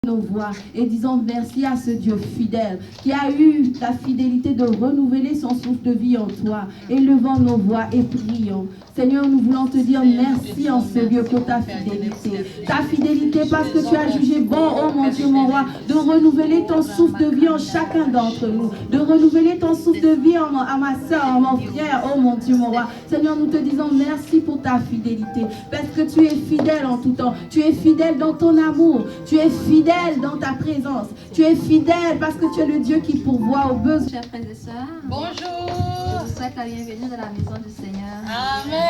nos voix et disons merci à ce Dieu fidèle qui a eu la fidélité de renouveler son souffle de vie en toi. Élevons nos voix et prions. Seigneur, nous voulons te dire merci en ce lieu pour ta fidélité. Ta fidélité parce que tu as jugé bon, oh mon Dieu, mon roi, de renouveler ton souffle de vie en chacun d'entre nous, de renouveler ton souffle de vie à ma soeur, à mon frère, oh mon Dieu, mon roi. Seigneur, nous te disons merci pour ta fidélité parce que tu es fidèle en tout temps. Tu es fidèle dans ton amour. Tu es fidèle dans ta présence. Tu es fidèle parce que tu es le Dieu qui pourvoit aux besoins. Chers frères et sœurs, bonjour. Je vous souhaite la bienvenue dans la maison du Seigneur. Amen.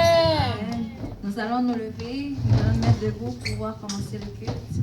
Nous allons nous lever, nous allons nous mettre debout pour pouvoir commencer le culte.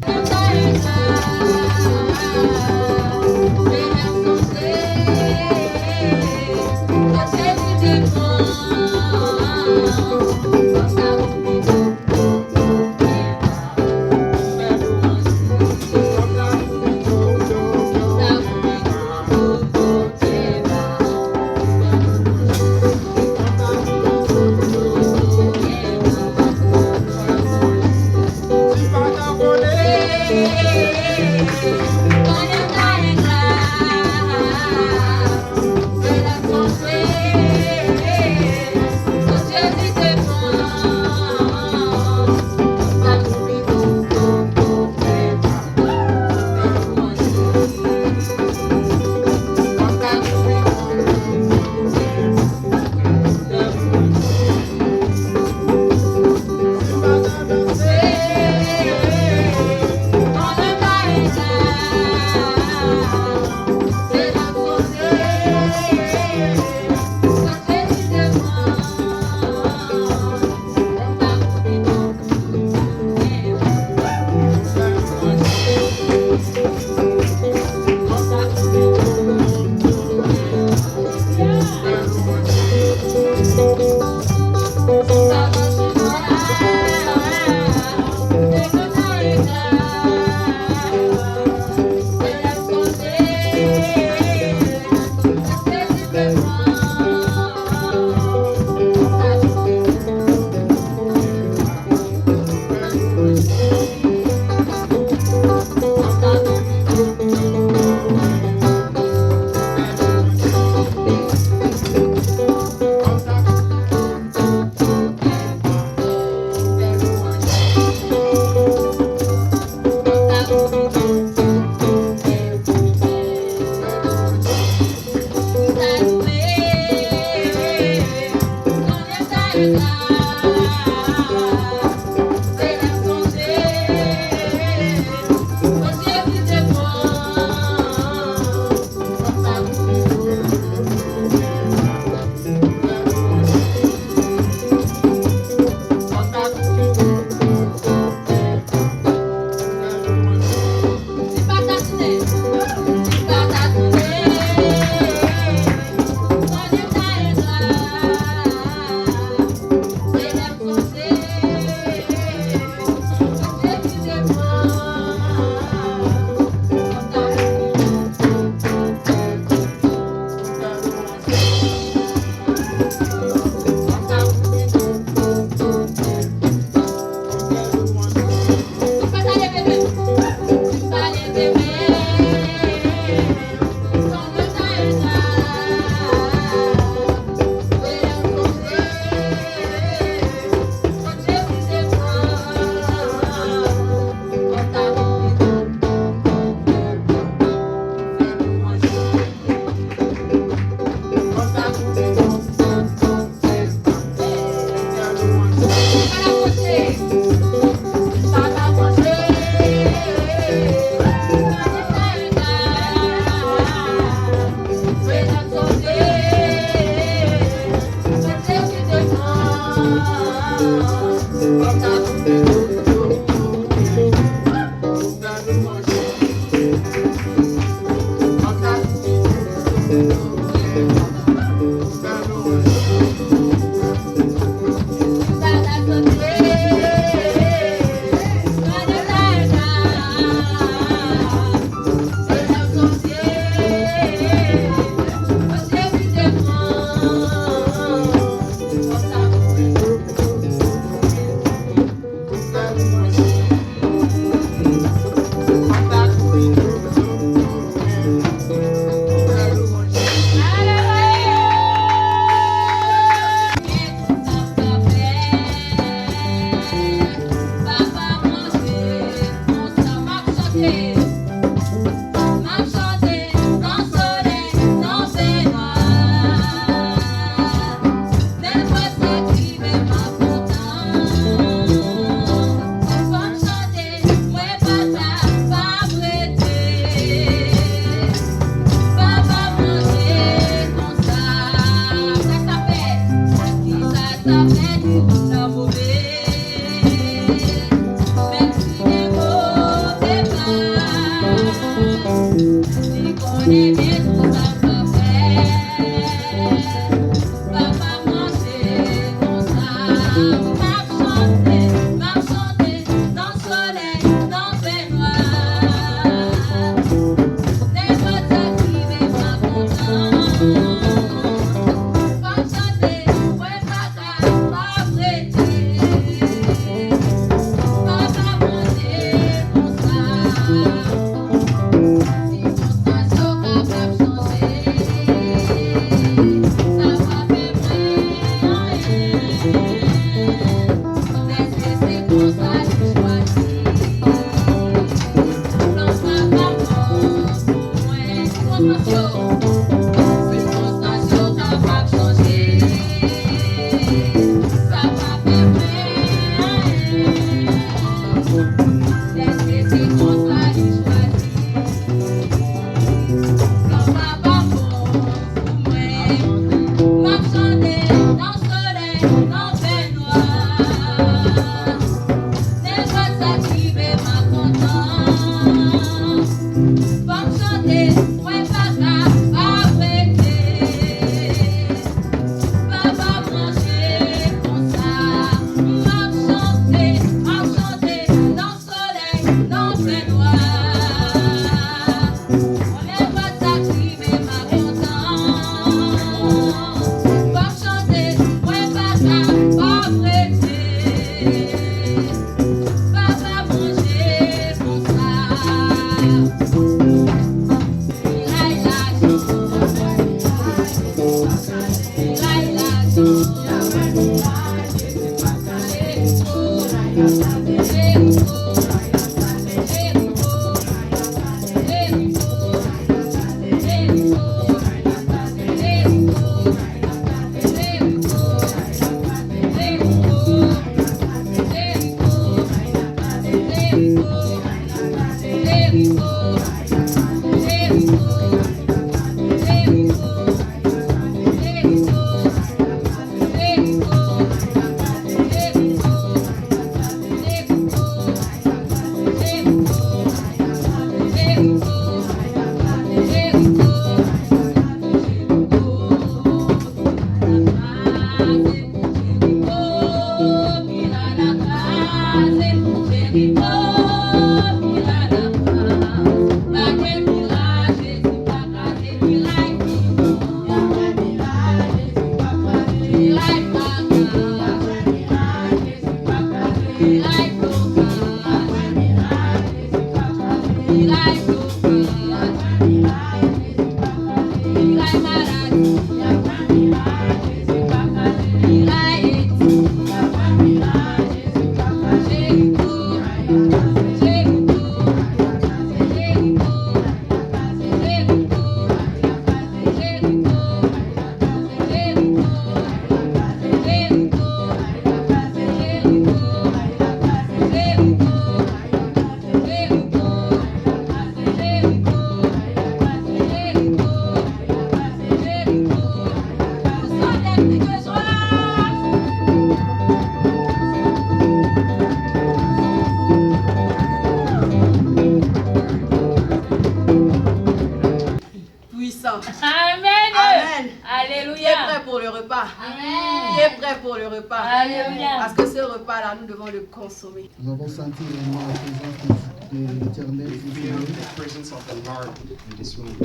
Puissant. Amen. Amen. Qui est Alléluia. prêt pour le repas? Amen. Qui est prêt pour le repas? Alléluia. Parce que ce repas-là, nous devons le consommer. Nous avons senti vraiment la présence de l'Éternel. We feel the presence of the Lord in this room.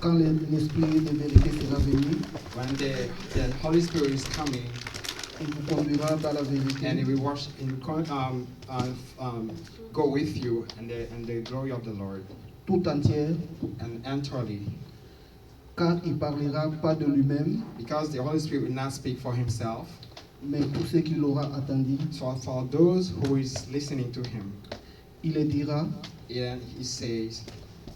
Quand l'Esprit de vérité sera venu, When the Holy Spirit is coming il vous conduira dans la and vérité. He will go with you and the glory of the Lord Tout entière, and entirely, car il parlera pas de lui-même, because the Holy Spirit will not speak for Himself. mais tout ce qu'il aura attendu, So for those who is listening to Him, il les dira and He says,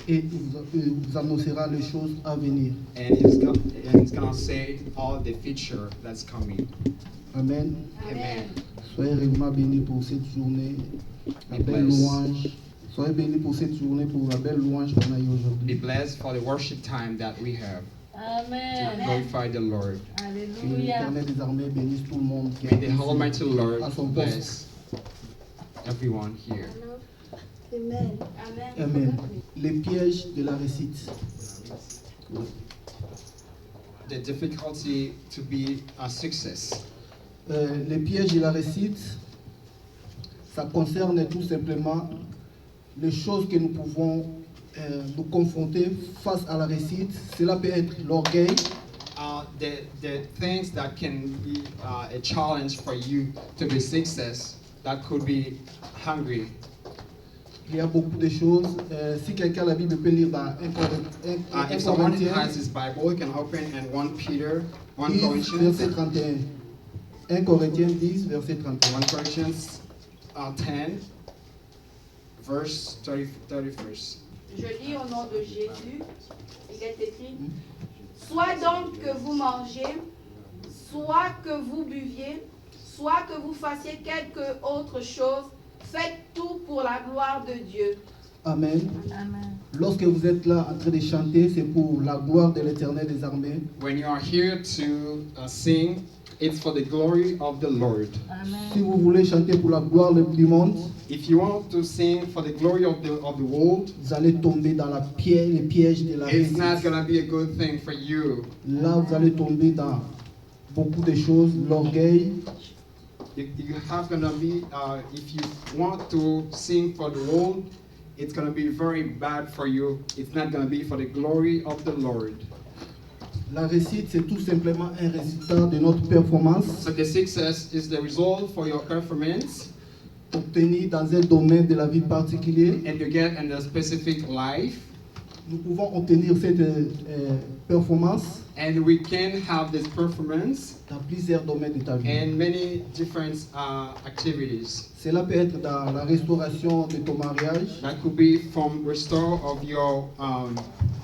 et il vous annoncera les choses à venir. and He's gonna say all the future that's coming. Amen. Amen. Soyez réellement bénis pour cette journée, la Be belle blessed. louange. Soyez bénis pour cette journée, pour la belle louange qu'on a eue Be aujourd'hui. blessed for the worship time that we have. Amen. glorify the Lord. Que Alléluia. l'Éternel des armées bénisse tout le monde qui May est the ici. Almighty Lord À son poste. bless everyone here. Amen. Amen. Les pièges de la réussite. The difficulty to be a success. Les pièges de la réussite, ça concerne tout simplement les choses que nous pouvons nous confronter face à la réussite. Cela peut être l'orgueil, The things that can be a challenge for you to be success, that could be hungry. il y a beaucoup de choses. Si quelqu'un a la Bible peut lire dans 1 If someone Corinthiens has his Bible, you can open in 1 Peter, 1 10, Corinthians, verset 31. 1 Corinthiens 10, verset 31. 1 Corinthians 10, verse 31st. Je lis au nom de Jésus. Il est écrit: soit donc que vous mangez, soit que vous buviez, soit que vous fassiez quelque autre chose, faites tout pour la gloire de Dieu. Amen. Amen. Lorsque vous êtes là en train de chanter, c'est pour la gloire de l'Éternel des armées. When you are here to sing, it's for the glory of the Lord. Si Amen. vous voulez chanter pour la gloire du monde, If you want to sing for the glory of the world, vous allez tomber dans les pièges de la it's not réussite. gonna be a good thing for you. Là, vous allez tomber dans beaucoup de choses, l'orgueil, You have gonna be if you want to sing for the world, it's gonna be very bad for you. It's not gonna be for the glory of the Lord. La réussite, c'est tout simplement un résultat de notre performance So the success is the result for your performance obtenue dans un domaine de la vie particulier. and you get in a specific life, Nous pouvons obtenir cette performance and we can have this performance dans plusieurs domaines de ta vie. in many different activities. Cela peut être dans la restauration de ton mariage, That could be from restore of your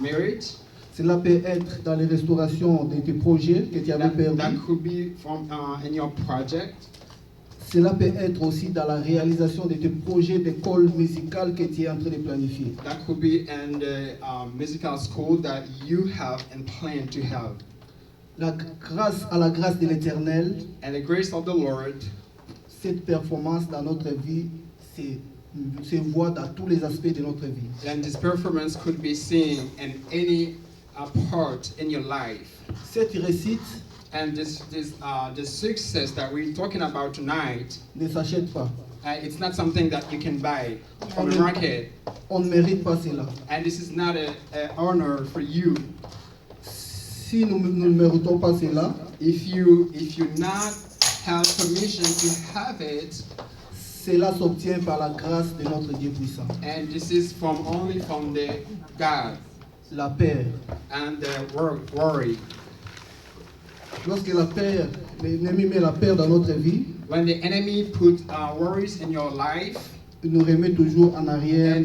marriage. cela peut être dans les restaurations de tes projets que tu avais That perdus, could be from in your project. cela peut être aussi dans la réalisation de tes projets d'école musicale que tu es en train de planifier. That could be in the musical school that you have and plan to have. À la grâce de l'Éternel, And the grace of the Lord, cette performance dans notre vie se voit dans tous les aspects de notre vie. and this performance could be seen in any part in your life. Cette réussite And this success that we're talking about tonight, ne s'achète pas. it's not something that you can buy from the Amen. market. On ne mérite pas cela. And this is not an honor for you. Si nous ne méritons pas cela, If you not have permission to have it, cela s'obtient par la grâce de notre Dieu puissant. and this is only from the God La paix. and the worry. Lorsque l'ennemi met la paix dans notre vie, When the enemy put worries in your life, il nous remet toujours en arrière and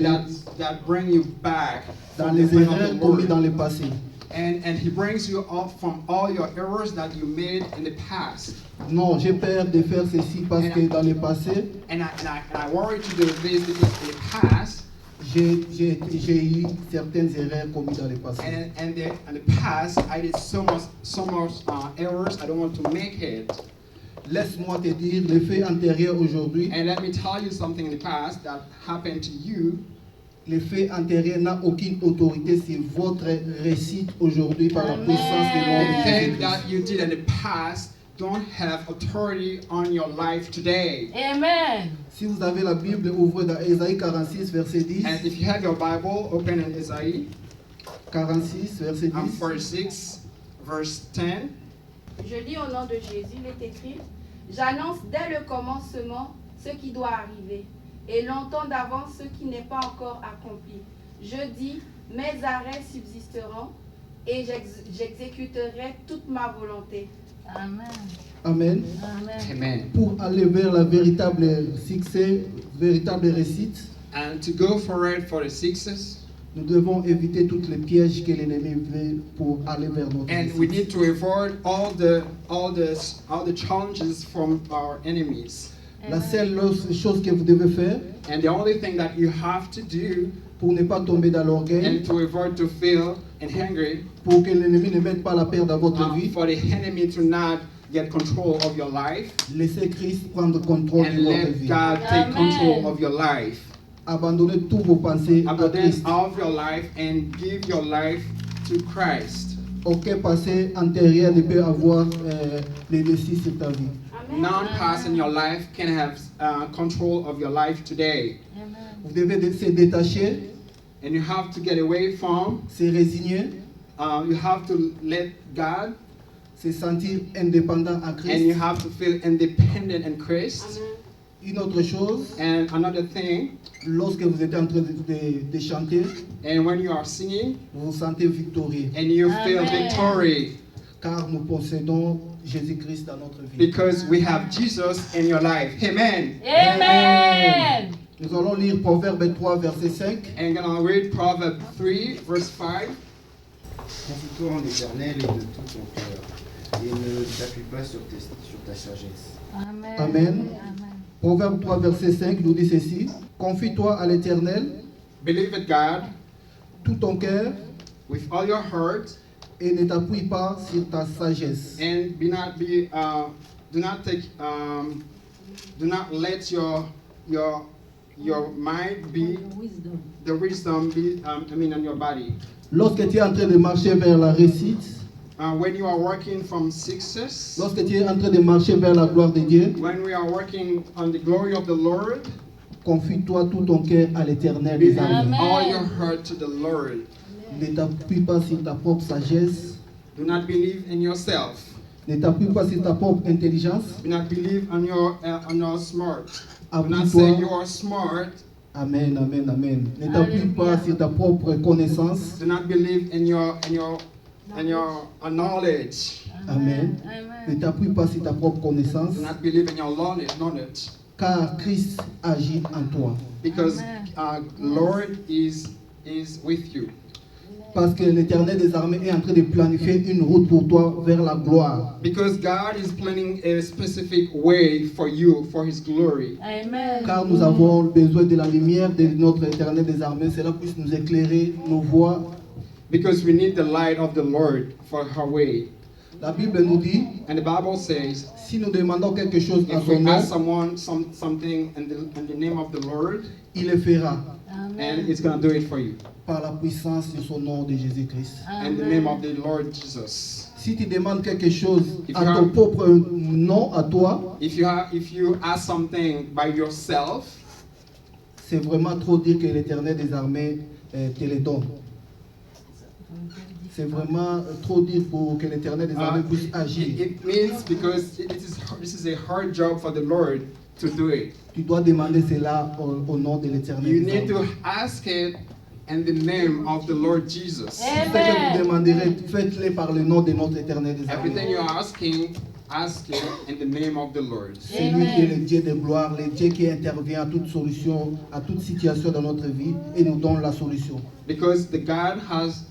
that bring you back dans from les the plan of erreurs the commises Lord. dans le passé. And he brings you up from all your errors that you made in the past. Non, j'ai peur de faire ceci parce que dans le passé, And I worry to do this because in the past, j'ai eu certaines erreurs commises dans le passé. and in the past, I did so much errors. I don't want to make it. Laisse-moi te dire, les faits antérieurs aujourd'hui, And let me tell you something in the past that happened to you. les faits antérieurs n'ont aucune autorité sur votre réussite aujourd'hui par la Amen. puissance de The nom de thing Jésus. that you did in the past don't have authority on your life today. Amen. Si vous avez la Bible, ouvrez dans Ésaïe 46, verset 10. And if you have your Bible, open in Isaiah 46, verset 10. 46, verse 10. Je lis au nom de Jésus, il est écrit: j'annonce dès le commencement ce qui doit arriver, et longtemps d'avance ce qui n'est pas encore accompli. Je dis, mes arrêts subsisteront, et j'exécuterai toute ma volonté. Amen. Amen. Amen. Amen. Pour aller vers la véritable succès, véritable réussite, And to go for it for the success, nous devons éviter tous les pièges que l'ennemi veut pour aller vers notre and we réussite. need to avoid all the challenges from our enemies. La seule chose que vous devez faire And the only thing that you have to do pour pour ne pas tomber dans l'orgueil, and to avoid to feel and hungry, pour que l'ennemi ne mette pas la paix dans votre vie. for the enemy to not get control of your life, Laissez Christ prendre contrôle de and votre let vie. God take Amen. control of your life. Abandonnez tous vos pensées à Abandon Christ. all of your life and give your life to Christ. Aucun passé antérieur ne peut avoir les décisions sur ta vie. None past in your life can have control of your life today. Amen. Vous devez se détacher, And you have to get away from, se résigner, you have to let God, se sentir indépendant en and you Christ. have to feel independent in Christ. Une autre chose, And another thing, lorsque vous êtes en train de chanter, and when you are singing vous vous sentez victorieux, and you feel Amen. victory, car nous possédons Jésus-Christ dans notre vie. because we have Jesus in your life. Amen. Amen. Nous allons lire Proverbe 3, verset 5. And gonna read Proverbs 3, verse 5. Confie-toi en l'Éternel et de tout ton cœur, et ne t'appuie pas sur ta sagesse. Amen. Amen. Amen. Proverbe 3, verset 5 nous dit ceci. Confie-toi à l'Éternel, Believe in God tout ton cœur, with all your heart, et ne t'appuie pas sur ta sagesse. and do not let your mind be Wisdom. the wisdom be in your body. Lorsque tu es en train de marcher vers la réussite, When you are working from success, lorsque tu es en train de marcher vers la gloire de Dieu, when we are working on the glory of the Lord, confie-toi tout ton cœur à l'Éternel des believe armées. Amen. all your heart to the Lord. Ne t'appuie pas sur ta propre sagesse, Do not believe in yourself. ne t'appuie pas sur ta propre intelligence. Do not believe on your smart. Do not say you Appuie-toi. are smart. Amen, amen, amen. Ne t'appuie pas sur ta propre connaissance. Do not believe in your knowledge. Amen. Ne Amen. t'appuie pas sur ta propre connaissance, Do not believe in your knowledge. car Christ agit en toi. Because Amen. Lord is with you. Parce que l'Éternel des armées est en train de planifier une route pour toi vers la gloire. Because God is planning a specific way for you for His glory. Amen. Car nous avons besoin de la lumière de notre Éternel des armées. Cela puisse nous éclairer nos voies. Because we need the light of the Lord for her way. La Bible nous dit, And the Bible says, si nous demandons quelque chose à if son we nom, ask someone something in the name of the Lord, il le fera and Amen. it's gonna do it for you. par la puissance de son nom de Jésus-Christ. In the name of the Lord Jesus. Si tu demandes quelque chose If à you ton have- propre nom, à toi, If you ask something by yourself, c'est vraiment trop dire que l'Éternel des armées te le donne. C'est vraiment trop dire pour que l'Éternel des armées puisse agir. it means because this is a hard job for the Lord to do it. Tu dois demander cela au nom de l'Éternel You des need to armées. ask it in the name of the Lord Jesus. Tout ce que vous demanderez, faites-le par le nom de notre Éternel des Everything armées. you're asking, ask it in the name of the Lord. C'est lui qui est le Dieu de gloire, le Dieu qui intervient à toute solution, à toute situation dans notre vie et nous donne la solution. Because the God has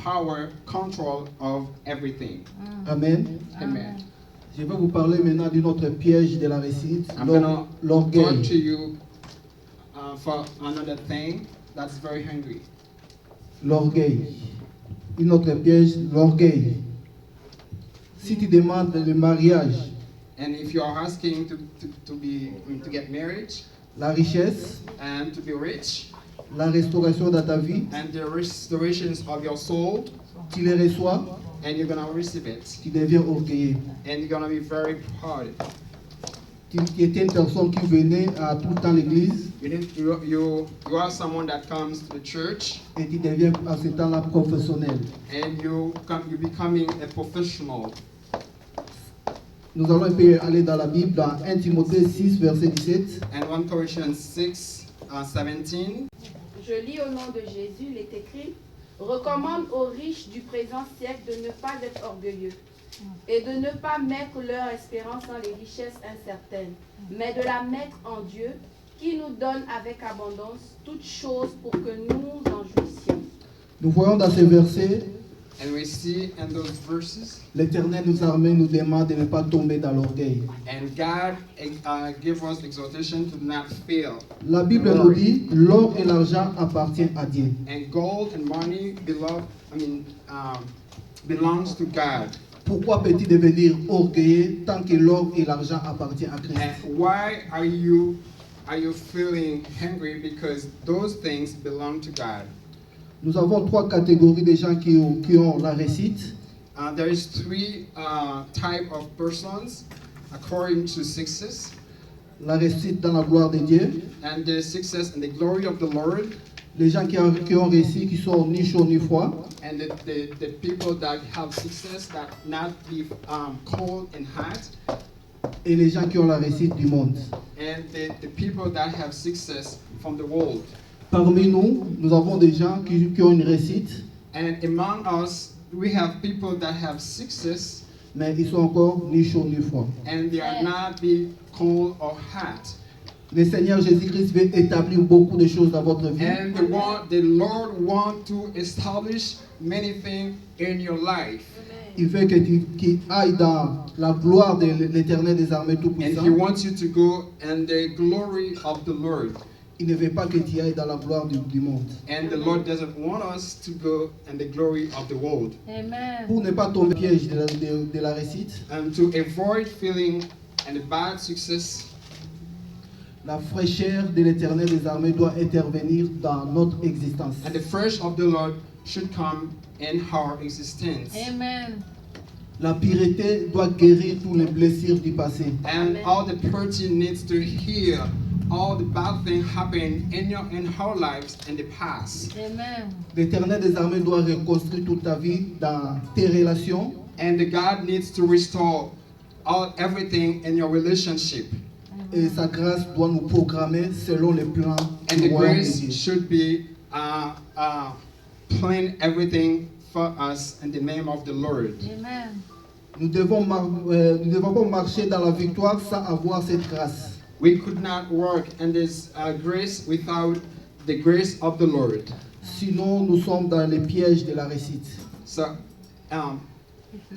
power, control of everything. Amen. Amen. Je vais vous parler maintenant d'un autre piège de la réussite, I'm gonna l'orgueil. talk to you for another thing that's very hungry. L'orgueil. Une autre piège, l'orgueil. Si tu demandes le mariage, And if you are asking to get married la richesse, and to be rich la restauration dans ta vie, and the restorations of your soul, tu les reçois, and you're gonna receive it, tu deviens orgueilleux. and you're gonna be very proud. Tu étais une personne qui venait à tout le temps à l'église You are someone that comes to the church, et tu deviens à ce temps-là professionnel. and you're becoming a professional. Nous allons un peu aller dans la Bible, dans 1 Timothée 6, verset 17. And 1 Corinthians 6, 17. Je lis au nom de Jésus, il est écrit, recommande aux riches du présent siècle de ne pas être orgueilleux et de ne pas mettre leur espérance dans les richesses incertaines, mais de la mettre en Dieu qui nous donne avec abondance toutes choses pour que nous en jouissions. Nous voyons dans ce verset And we see in those verses, l'Éternel nous demande de ne pas tomber dans l'orgueil. and God give us exhortation to not fail. La Bible nous dit, l'or et l'argent appartiennent à Dieu. And gold and money belongs to God. Pourquoi peut-il devenir orgueilleux tant que l'or et l'argent appartiennent à Christ? And why are you feeling hungry? Because those things belong to God. Nous avons 3 catégories de gens qui ont la réussite. There is 3 type of persons according to success, La réussite dans la gloire de Dieu. and the success and the glory of the Lord, Les gens qui ont réussi, qui sont ni chaud ni froid. and the people that have success that not be cold and hot, Et les gens qui ont la réussite du monde. and the people that have success from the world. Parmi nous, nous avons des gens qui ont une réussite, And among us, we have people that have success, mais ils sont encore ni chaud ni froid. and they are not be cold or hot. Le Seigneur Jésus-Christ veut établir beaucoup de choses dans votre vie. And the Lord want to establish many things in your life. Il veut que tu ailles dans la gloire de l'Éternel des armées And tout-puissant. He wants you to go in the glory of the Lord. Il ne veut pas que tu ailles dans la gloire du monde. And the Lord doesn't want us to go in the glory of the world. Amen. Pour ne pas tomber au piège de la réussite, And to avoid feeling and a bad success, la fraîcheur de l'Éternel des armées doit intervenir dans notre existence. and the fresh of the Lord should come in our existence. Amen. La pureté doit guérir tous les blessures du passé. And all the purity needs to heal all the bad things happen in our lives in the past. Amen. L'Éternel des armées doit reconstruire toute ta vie dans tes relations, And the God needs to restore everything in your relationship. et sa grâce doit nous programmer selon les plans And du the royaume de grace Dieu. should be plan everything for us in the name of the Lord. Amen. Nous devons pas marcher dans la victoire sans avoir cette grâce. We could not work in this grace without the grace of the Lord. Sinon, nous sommes dans les pièges de la réussite. So,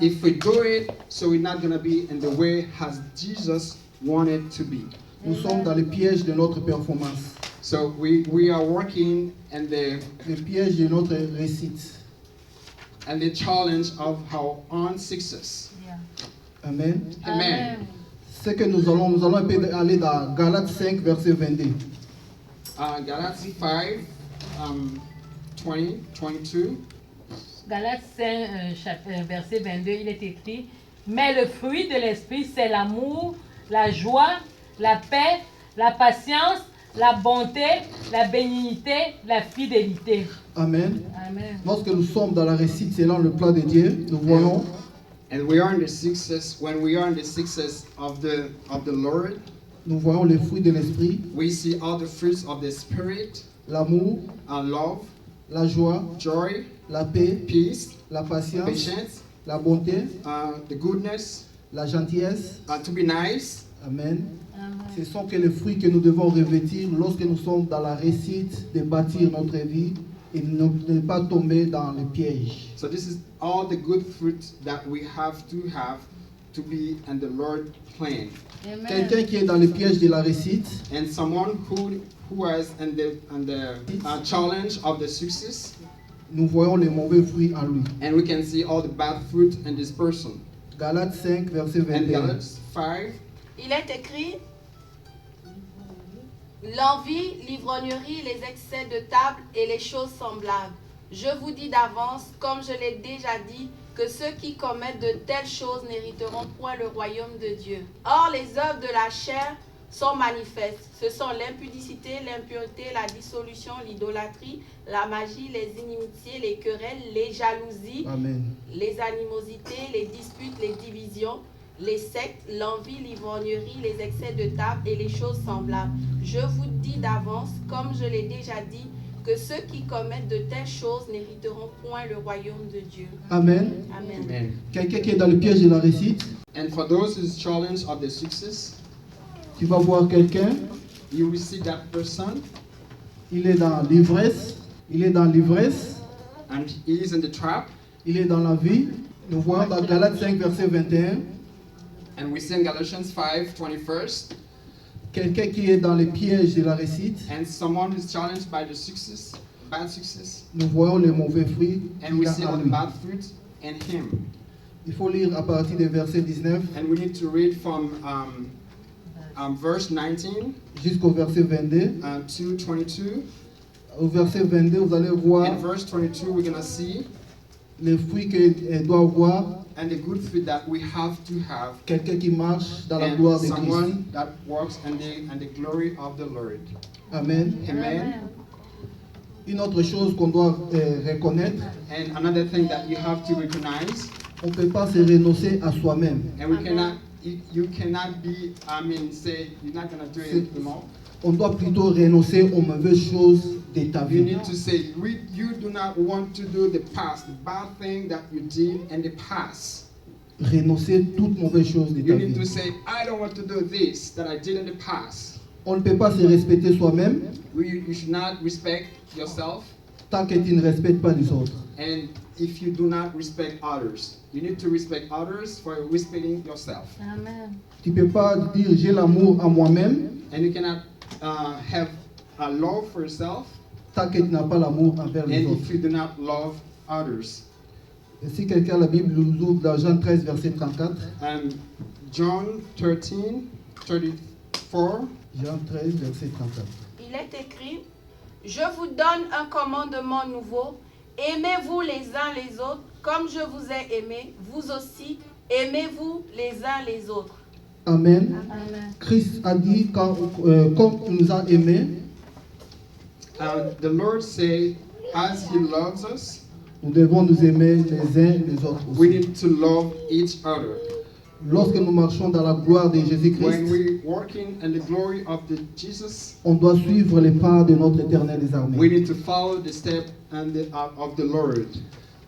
if we do it, so we're not going to be in the way as Jesus wanted to be. Nous sommes dans les pièges de notre performance, So we are working in les pièges de notre réussite. the challenge of our own success. Yeah. Amen. Amen. Ce que nous allons un peu aller dans Galates 5, verset 22. Galates 5, 20, 22. Galates 5, verset 22, il est écrit: mais le fruit de l'esprit, c'est l'amour, la joie, la paix, la patience, la bonté, la bénignité, la fidélité. Amen. Amen. Lorsque nous sommes dans la réussite selon le plan de Dieu, nous voyons And we are in the success, when we are in the success of the Lord, les fruits de l'esprit, we see all the fruits of the Spirit, l'amour, love, la joie, joy, la paix, peace, la patience, patience, la bonté, the goodness, la gentillesse. to be nice. Amen. Amen. Ce sont que les fruits que nous devons revêtir lorsque nous sommes dans la réussite de bâtir notre vie et ne pas tomber dans les pièges. So this is all the good fruits that we have to be in the Lord plan. Amen. Quelqu'un qui est dans les pièges de la réussite, And someone who is in the challenge of the success, nous voyons les mauvais fruits en lui. and we can see all the bad fruit in this person. Galates 5, verset And 21. Galatians 5, Il est écrit: l'envie, l'ivrognerie, les excès de table et les choses semblables. Je vous dis d'avance, comme je l'ai déjà dit, que ceux qui commettent de telles choses n'hériteront point le royaume de Dieu. Or, les œuvres de la chair sont manifestes. Ce sont l'impudicité, l'impureté, la dissolution, l'idolâtrie, la magie, les inimitiés, les querelles, les jalousies, Amen. les animosités, les disputes, les divisions, les sectes, l'envie, l'ivrognerie, les excès de table et les choses semblables. Je vous dis d'avance, comme je l'ai déjà dit, que ceux qui commettent de telles choses n'hériteront point le royaume de Dieu. Amen. Amen. amen. Quelqu'un qui est dans le piège de la réussite, And for those who's challenge of the success, tu vas voir quelqu'un, you will see that person, il est dans l'ivresse, and he is in the trap, il est dans la vie. Nous voyons dans Galates 5, verset 21, And we see in Galatians 5, 21st, quelqu'un qui est dans les pièges de la réussite. and someone who's challenged by the success, bad success, Nous voyons les mauvais fruits and qu'il we a see en all the lui. bad fruit in him. Il faut lire à partir du verset 19 And we need to read from verse 19 jusqu'au verset 22. to 22. Au verset 22, vous allez voir In verse 22, we're going to see les fruits qu'il doit avoir and the good fruit that we have to have, quelqu'un qui marche dans la and gloire de Christ. someone that walks in the glory of the Lord. Amen. Amen. Une autre chose qu'on doit reconnaître, And another thing that you have to recognize, on ne peut pas se renoncer à soi-même. and we cannot, you cannot be, say you're not going to do it anymore. On doit plutôt renoncer aux mauvaises choses de ta You vie. need to say, you do not want to do the past, the bad thing that you did in the past. Renoncer toutes mauvaises choses de ta You need to vie. say, I don't want to do this that I did in the past. On ne peut pas se respecter soi-même You should not respect yourself, tant que tu ne respectes pas les autres. and if you do not respect others, you need to respect others for respecting yourself. Amen. Tu ne peux pas dire j'ai l'amour à moi-même And you cannot have a love for yourself, tant que tu n'as pas l'amour envers les and autres. if you do not love others. Et si quelqu'un a la Bible, nous ouvre dans Jean 13, verset 34. John 13, 34. Jean 13, verset 34. Il est écrit, je vous donne un commandement nouveau, aimez-vous les uns les autres, comme je vous ai aimé, vous aussi, aimez-vous les uns les autres. Amen. Amen. Christ a dit, comme il nous a aimés, The Lord said, as He loves us, nous devons nous aimer les uns les autres we aussi. need to love each other. Lorsque nous marchons dans la gloire de When Jésus-Christ, we're walking in the glory of Jesus, on doit suivre les pas de notre éternel des we armées. need to follow the step of the Lord.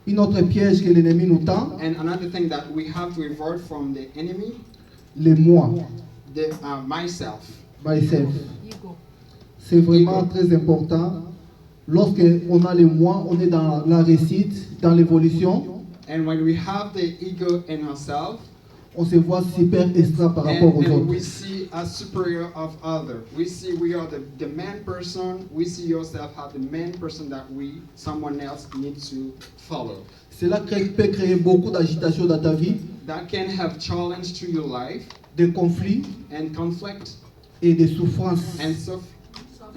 Une autre piège que l'ennemi nous tend, And another thing that we have to avoid from the enemy, les moi, myself. myself. Ego. C'est vraiment très important. Lorsque on a les moi, on est dans la réussite, dans l'évolution, And when we have the ego in ourselves, on se voit super extra par rapport aux and we autres. see a superior of other. We see we are the main person. We see yourself as the main person that someone else needs to follow. Cela peut créer beaucoup d'agitation dans ta vie, That can have challenge to your life des conflits and conflict et des souffrances. and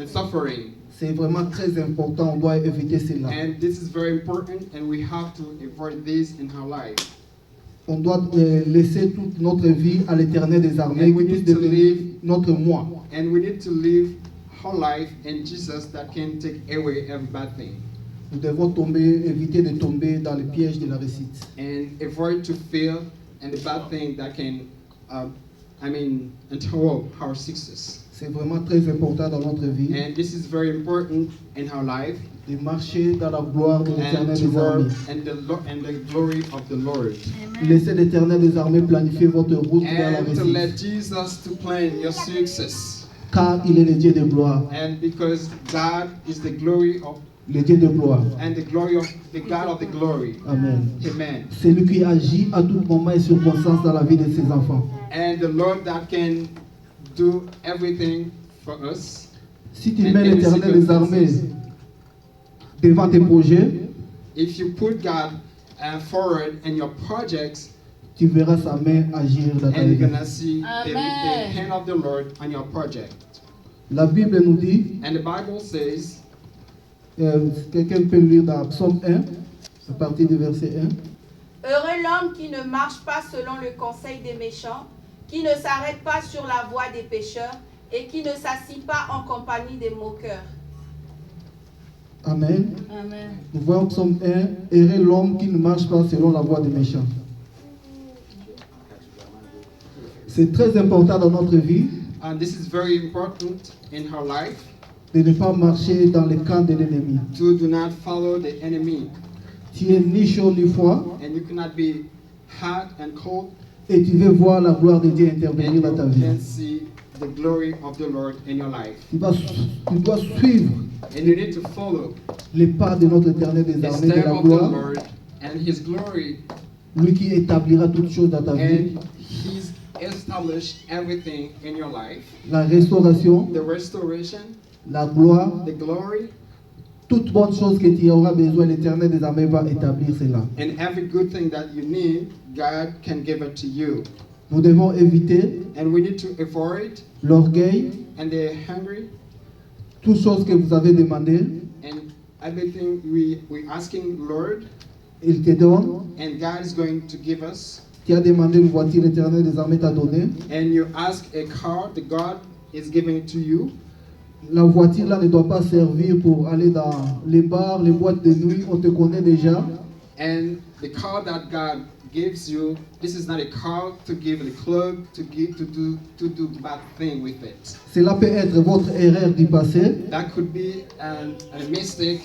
suffering. C'est vraiment très important, on doit éviter cela. And this is very important, and we have to avoid this in our life. On doit laisser toute notre vie à l'éternel des armées, And we qui puisse need to devenir live- notre moi. And we need to live our life in Jesus that can take away every bad thing. Nous devons éviter de tomber dans les pièges de la réussite. And avoid to fail and the bad thing that can, interrupt our success. C'est vraiment très important dans notre vie And this is very important in our life, de marcher dans la gloire de and l'éternel to des work armées. and the glory of the Lord. Laissez l'éternel des armées planifier votre route vers la And to let réussite. Jesus to plan your success. Car il est le Dieu de gloire. And because God is the glory of Le Dieu de gloire. and the glory of the God of the glory. Amen. Amen. C'est lui qui agit à tout moment et circonstance dans la vie de ses enfants. And the Lord that can do everything for us. Si tu mets l'éternel des armées devant tes projets, If you put God forward in your projects, tu verras sa main agir dans ta and you're vie. gonna see the Amen. hand of the Lord on your project. La Bible nous dit, And the Bible says, quelqu'un peut lire dans Psaume 1, à partir du verset 1. Heureux l'homme qui ne marche pas selon le conseil des méchants, qui ne s'arrête pas sur la voie des pécheurs et qui ne s'assit pas en compagnie des moqueurs. Amen. Amen. Nous voyons Psaume 1, heureux l'homme qui ne marche pas selon la voie des méchants. C'est très important dans notre vie and this is very important in her life, de ne pas marcher dans le camp de l'ennemi. to do not follow the enemy. Tu es ni chaud ni froid And you cannot be hot and cold, et tu veux voir la gloire de Dieu and intervenir you dans ta vie. can see the glory of the Lord in your life. Tu dois suivre And you need to follow les pas de notre éternel des the armées de step la of the gloire Lord and His glory, lui qui établira toutes choses dans ta vie, and He's established everything in your life. la restauration, The restoration, la gloire, the glory, toute bonne chose que tu auras besoin, l'Éternel des armées va établir cela. and every good thing that you need, God can give it to you. Nous devons éviter And we need to avoid l'orgueil, and the hungry toutes choses que vous avez demandées, and everything we asking Lord, il te donne. and God is going to give us. Tu as demandé une voiture, l'Éternel des armées t'a donné. And you ask a car, the God is giving it to you. La voiture là ne doit pas servir pour aller dans les bars, les boîtes de nuit, on te connaît déjà. And the car that God gives you, this is not a car to give the club to do bad thing with it. Cela peut être votre erreur du passé. That could be a mistake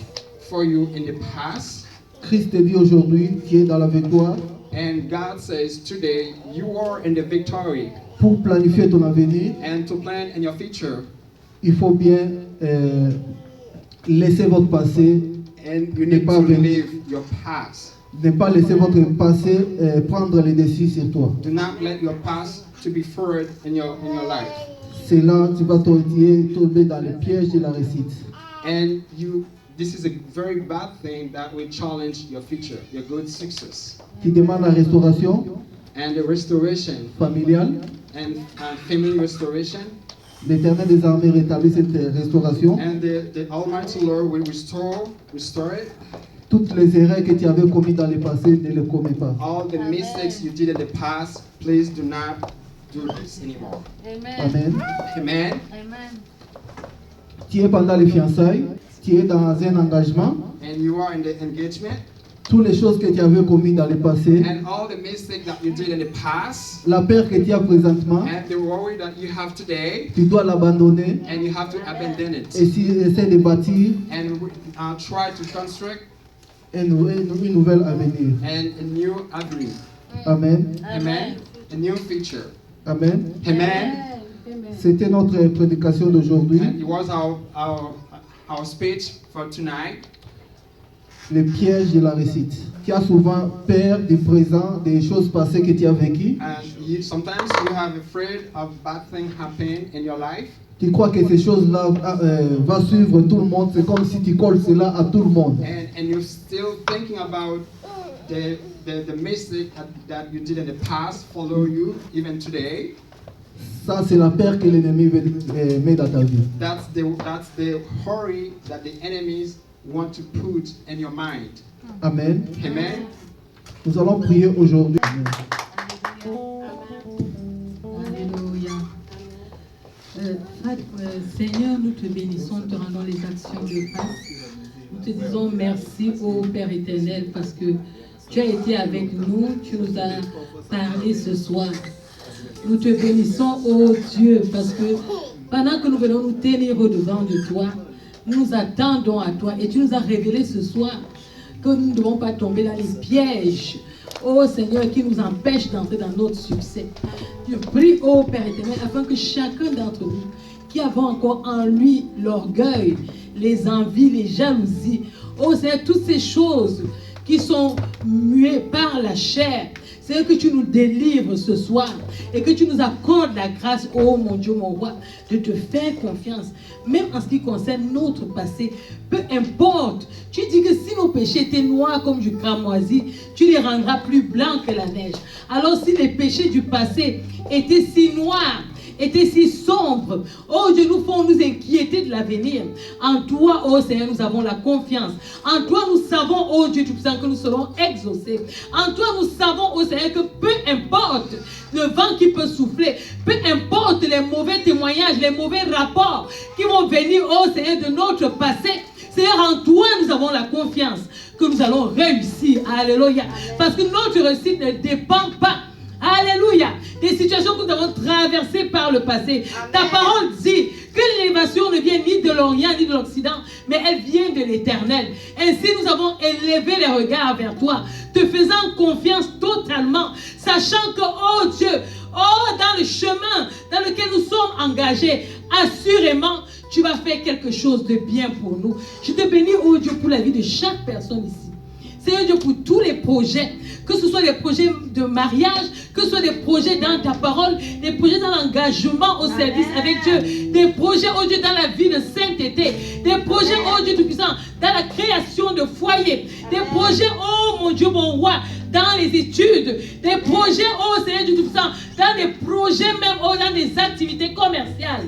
for you in the past. Christ te dit aujourd'hui, tu es dans la victoire. And God says today you are in the victory. Pour planifier ton avenir, And to plan in your future, il faut bien laisser votre passé, and you need to leave your past. ne pas laisser votre passé prendre le dessus sur toi. Do not let your past to be forward in your life. C'est là tu vas tomber dans le piège de la réussite. And this is a very bad thing that will challenge your future, your good success. Tu demandes la restauration And the restoration familiale. and family restoration. L'Éternel des armées rétablit cette restauration. And the Almighty Lord will restore it. Toutes les erreurs que tu avais commises dans le passé, ne les commets pas. All the mistakes you did in the past, please do not do this anymore. Amen. Amen. Amen. Amen. Tu es pendant les fiançailles, tu es dans un engagement. And you are in the engagement. Toutes les choses que tu avais commises dans le passé, And all the mistakes that you did in the past, la peur que tu as présentement, and the worry that you have today, tu dois l'abandonner and you have to abandon it. et essayer de bâtir And try to construct une nouvelle avenir. and a new avenue. Amen. Amen. A new future. Amen. Amen. C'était notre prédication d'aujourd'hui. And it was our speech for tonight. Le piège de la réussite. Tu as souvent peur du présent, des choses passées que tu as vécues. And sometimes you have afraid of bad things happening in your life. Tu crois que ces choses-là vont suivre tout le monde. C'est comme si tu colles cela à tout le monde. And you're still thinking about the mistake that you did in the past follow you even today. Ça, c'est la peur que l'ennemi met dans ta vie. That's the hurry that the enemies want to put in your mind. Amen. Amen. Nous allons prier aujourd'hui. Alléluia. Seigneur, nous te bénissons, te rendons les actions de grâce. Nous te disons merci au Père éternel parce que tu as été avec nous, tu nous as parlé ce soir. Nous te bénissons, ô Dieu, parce que pendant que nous venons nous tenir au-devant de toi, nous nous attendons à toi et tu nous as révélé ce soir que nous ne devons pas tomber dans les pièges, ô Seigneur, qui nous empêchent d'entrer dans notre succès. Je prie, ô Père éternel, afin que chacun d'entre nous qui avons encore en lui l'orgueil, les envies, les jalousies, ô Seigneur, toutes ces choses qui sont muées par la chair, c'est que tu nous délivres ce soir et que tu nous accordes la grâce, oh mon Dieu, mon roi, de te faire confiance, même en ce qui concerne notre passé. Peu importe, tu dis que si nos péchés étaient noirs comme du cramoisi, tu les rendras plus blancs que la neige. Alors si les péchés du passé étaient si noirs, étaient si sombres, oh Dieu, nous font nous inquiéter de l'avenir. En toi, oh Seigneur, nous avons la confiance. En toi, nous savons, oh Dieu Tout-Puissant, que nous serons exaucés. En toi, nous savons, oh Seigneur, que peu importe le vent qui peut souffler, peu importe les mauvais témoignages, les mauvais rapports qui vont venir, oh Seigneur, de notre passé, Seigneur, en toi, nous avons la confiance que nous allons réussir. Alléluia. Parce que notre réussite ne dépend pas, alléluia, des situations que nous avons traversées par le passé. Amen. Ta parole dit que l'élévation ne vient ni de l'Orient ni de l'Occident, mais elle vient de l'Éternel. Ainsi, nous avons élevé les regards vers toi, te faisant confiance totalement, sachant que, oh Dieu, oh, dans le chemin dans lequel nous sommes engagés, assurément, tu vas faire quelque chose de bien pour nous. Je te bénis, oh Dieu, pour la vie de chaque personne ici. Seigneur Dieu, pour tous les projets, que ce soit des projets de mariage, que ce soit des projets dans ta parole, des projets dans l'engagement au service avec Dieu, des projets, oh Dieu, dans la vie de sainteté, des projets, oh Dieu Tout-Puissant, dans la création de foyers, des projets, oh mon Dieu, mon roi, dans les études, des projets, oh Seigneur du Tout-Puissant, dans des projets même, oh, dans des activités commerciales.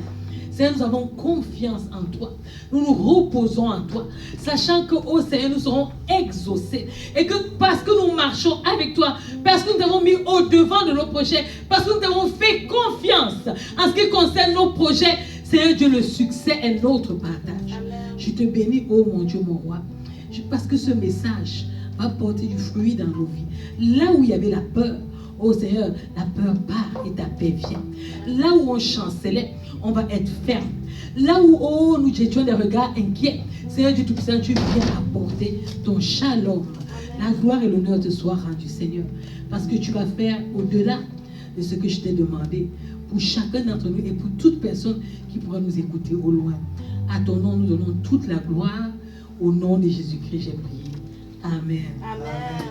Seigneur, nous avons confiance en toi. Nous nous reposons en toi, sachant que, oh Seigneur, nous serons exaucés. Et que parce que nous marchons avec toi, parce que nous t'avons mis au devant de nos projets, parce que nous t'avons fait confiance en ce qui concerne nos projets, Seigneur Dieu, le succès est notre partage. Je te bénis, oh mon Dieu, mon roi, parce que ce message va porter du fruit dans nos vies. Là où il y avait la peur, oh Seigneur, la peur part et ta paix vient. Là où on chancelait, on va être ferme. Là où oh, nous jetions des regards inquiets, Seigneur Dieu Tout-Puissant, tu viens apporter ton shalom. La gloire et l'honneur te soient rendus, Seigneur, parce que tu vas faire au-delà de ce que je t'ai demandé pour chacun d'entre nous et pour toute personne qui pourra nous écouter au loin. À ton nom, nous donnons toute la gloire. Au nom de Jésus-Christ, j'ai prié. Amen. Amen.